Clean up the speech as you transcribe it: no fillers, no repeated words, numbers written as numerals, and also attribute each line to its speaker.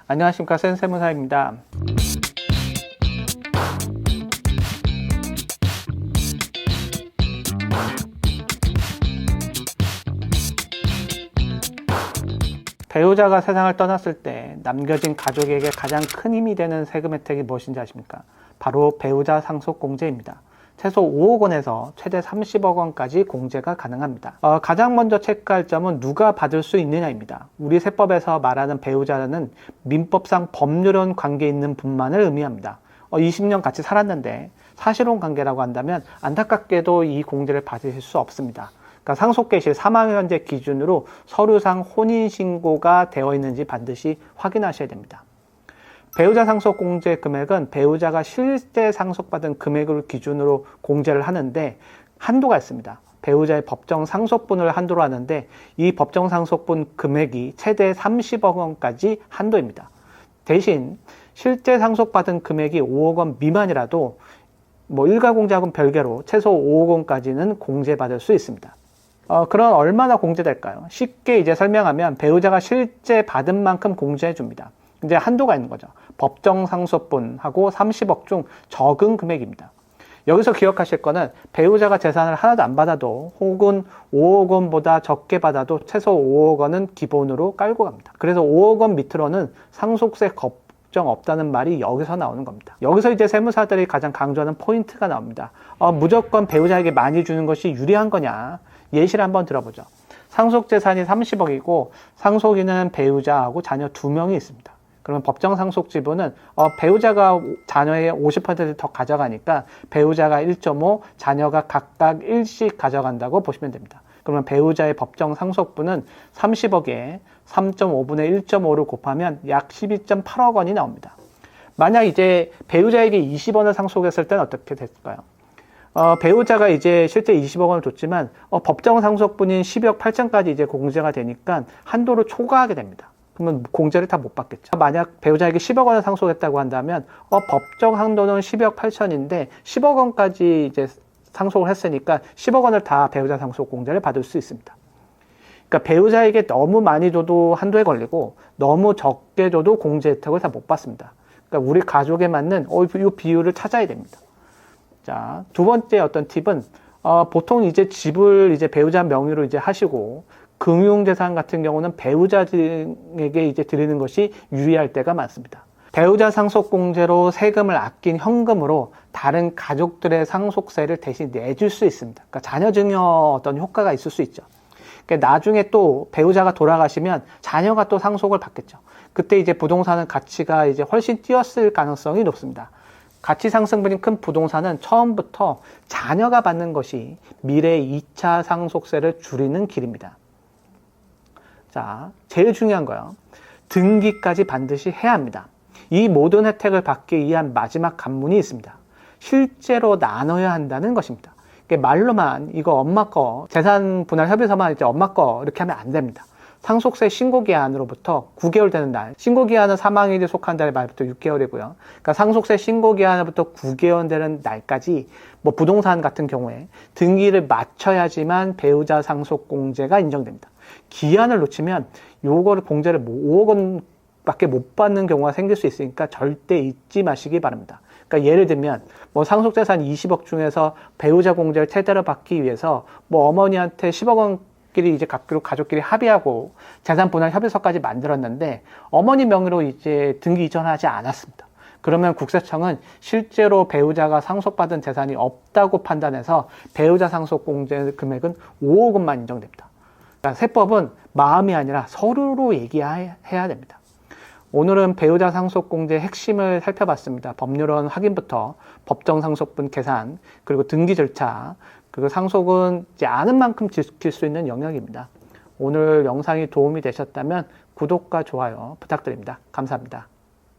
Speaker 1: 안녕하십니까, 센세무사입니다. 배우자가 세상을 떠났을 때 남겨진 가족에게 가장 큰 힘이 되는 세금 혜택이 무엇인지 아십니까? 바로 배우자 상속공제입니다. 최소 5억 원에서 최대 30억 원까지 공제가 가능합니다. 가장 먼저 체크할 점은 누가 받을 수 있느냐입니다. 우리 세법에서 말하는 배우자는 민법상 법률혼 관계에 있는 분만을 의미합니다. 20년 같이 살았는데 사실혼 관계라고 한다면 안타깝게도 이 공제를 받으실 수 없습니다. 그러니까 상속계실 사망현재 기준으로 서류상 혼인신고가 되어 있는지 반드시 확인하셔야 됩니다. 배우자 상속공제 금액은 배우자가 실제 상속받은 금액을 기준으로 공제를 하는데 한도가 있습니다. 배우자의 법정 상속분을 한도로 하는데 이 법정 상속분 금액이 최대 30억 원까지 한도입니다. 대신 실제 상속받은 금액이 5억 원 미만이라도 일가공제하고는 별개로 최소 5억 원까지는 공제받을 수 있습니다. 그럼 얼마나 공제될까요? 쉽게 이제 설명하면 배우자가 실제 받은 만큼 공제해 줍니다. 이제 한도가 있는 거죠. 법정 상속분하고 30억 중 적은 금액입니다. 여기서 기억하실 거는 배우자가 재산을 하나도 안 받아도 혹은 5억 원보다 적게 받아도 최소 5억 원은 기본으로 깔고 갑니다. 그래서 5억 원 밑으로는 상속세 걱정 없다는 말이 여기서 나오는 겁니다. 여기서 이제 세무사들이 가장 강조하는 포인트가 나옵니다. 무조건 배우자에게 많이 주는 것이 유리한 거냐? 예시를 한번 들어보죠. 상속재산이 30억이고 상속인은 배우자하고 자녀 2명이 있습니다. 그러면 법정 상속 지분은 배우자가 자녀의 50%더 가져가니까 배우자가 1.5, 자녀가 각각 1씩 가져간다고 보시면 됩니다. 그러면 배우자의 법정 상속분은 30억에 3.5분의 1.5를 곱하면 약 12.8억 원이 나옵니다. 만약 이제 배우자에게 20원을 상속했을 때는 어떻게 됐을까요? 배우자가 이제 실제 20억 원을 줬지만 법정 상속분인 12억 8천까지 이제 공제가 되니까 한도를 초과하게 됩니다. 그러면 공제를 다 못 받겠죠. 만약 배우자에게 10억 원을 상속했다고 한다면 법정 한도는 12억 8천인데 10억 원까지 이제 상속을 했으니까 10억 원을 다 배우자 상속 공제를 받을 수 있습니다. 그러니까 배우자에게 너무 많이 줘도 한도에 걸리고 너무 적게 줘도 공제 혜택을 다 못 받습니다. 그러니까 우리 가족에 맞는 이 비율을 찾아야 됩니다. 자, 두 번째 어떤 팁은 보통 이제 집을 이제 배우자 명의로 이제 하시고 금융재산 같은 경우는 배우자에게 이제 드리는 것이 유리할 때가 많습니다. 배우자 상속공제로 세금을 아낀 현금으로 다른 가족들의 상속세를 대신 내줄 수 있습니다. 그러니까 자녀증여 어떤 효과가 있을 수 있죠. 그러니까 나중에 또 배우자가 돌아가시면 자녀가 또 상속을 받겠죠. 그때 이제 부동산은 가치가 이제 훨씬 뛰었을 가능성이 높습니다. 가치 상승분이 큰 부동산은 처음부터 자녀가 받는 것이 미래 2차 상속세를 줄이는 길입니다. 자, 제일 중요한 거요. 등기까지 반드시 해야 합니다. 이 모든 혜택을 받기 위한 마지막 관문이 있습니다. 실제로 나눠야 한다는 것입니다. 말로만 이거 엄마 거, 재산 분할 협의서만 이제 엄마 거 이렇게 하면 안 됩니다. 상속세 신고기한으로부터 9개월 되는 날, 신고기한은 사망일이 속한 달의 말부터 6개월이고요. 그러니까 상속세 신고기한으로부터 9개월 되는 날까지 부동산 같은 경우에 등기를 마쳐야지만 배우자 상속공제가 인정됩니다. 기한을 놓치면 요거를 공제를 5억 원밖에 못 받는 경우가 생길 수 있으니까 절대 잊지 마시기 바랍니다. 그러니까 예를 들면 상속재산 20억 중에서 배우자 공제를 최대로 받기 위해서 어머니한테 10억 원끼리 이제 가족끼리 합의하고 재산 분할 협의서까지 만들었는데 어머니 명의로 이제 등기 이전하지 않았습니다. 그러면 국세청은 실제로 배우자가 상속받은 재산이 없다고 판단해서 배우자 상속공제 금액은 5억 원만 인정됩니다. 그러니까 세법은 마음이 아니라 서류로 얘기해야 됩니다. 오늘은 배우자 상속공제의 핵심을 살펴봤습니다. 법률원 확인부터 법정 상속분 계산, 그리고 등기 절차, 그리고 상속은 이제 아는 만큼 지킬 수 있는 영역입니다. 오늘 영상이 도움이 되셨다면 구독과 좋아요 부탁드립니다. 감사합니다.